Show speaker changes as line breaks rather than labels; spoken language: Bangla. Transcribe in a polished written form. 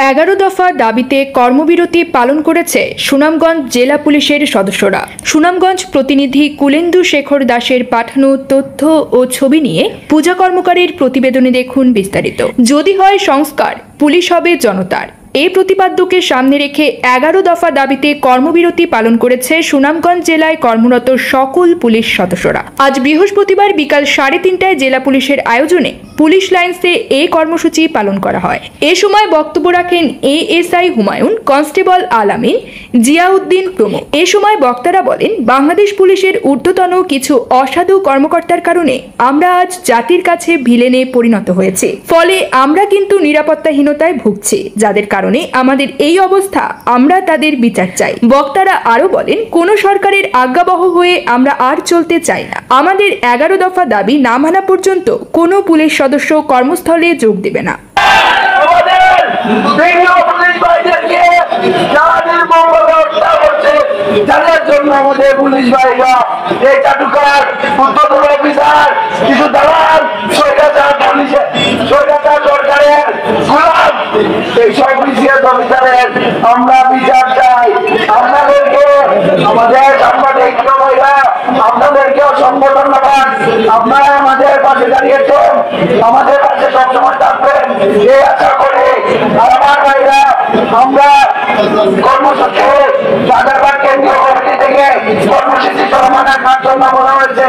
11 দফা দাবিতে কর্মবিরতি পালন করেছে সুনামগঞ্জ জেলা পুলিশের সদস্যরা। সুনামগঞ্জ প্রতিনিধি কুলেন্দু শেখর দাসের পাঠানো তথ্য ও ছবি নিয়ে পূজা কর্মকারের প্রতিবেদনে দেখুন বিস্তারিত। যদি হয় সংস্কার, পুলিশ হবে জনতার। এই প্রতিপাদ্যকে সামনে রেখে 11 দফা দাবিতে কর্মবিরতি পালন করেছে সুনামগঞ্জ জেলায় কর্মরত সকল পুলিশ সদস্যরা। আজ বৃহস্পতিবার বিকাল 3:30টায় জেলা পুলিশের আয়োজনে পুলিশ লাইন্সে এই কর্মসূচি পালন করা হয়। এ সময় বক্তব্য রাখেন এএসআই হুমায়ুন, কনস্টেবল আলামিন, জিয়াউদ্দিন প্রমুখ। এ সময় বক্তারা বলেন, বাংলাদেশ পুলিশের ঊর্ধ্বতন কিছু অসাধু কর্মকর্তার কারণে আমরা আজ জাতির কাছে ভিলেনে পরিণত হয়েছি। ফলে আমরা কিন্তু নিরাপত্তাহীনতায় ভুগছি, যাদের কারণে আমাদের এই অবস্থা। আমরা তাদের বিচার চাই। বক্তারা আরো বলেন, কোন সরকারের আজ্ঞাবহ হয়ে আমরা আর চলতে চাই না। আমাদের 11 দফা দাবি না মানা পর্যন্ত কোনো পুলিশ সদস্য কর্মস্থলে যোগ দেবে না।
যাদের জন্য আমাদের পুলিশ ভাইরা এই চাটুকার উদ্বোধন অফিসার কিছু দালাল স্বৈরাচার সরকারের গোলাম, এই সব পুলিশের অফিসারের আমরা বিচার চাই। আপনাদেরকে আমাদের সাংবাদিক ভাইরা আপনাদেরকে অসংখ্য ধন্যবাদ। আপনারা আমাদের পাশে দাঁড়িয়েছেন, আমাদের পাশে সবসময় থাকবেন এই আশা করে আমার ভাইরা আমরা কর্মসূচি রাজারবাগ কেন্দ্রীয় কমিটি থেকে কর্মসূচি চলমানের জন্য বলা হয়েছে।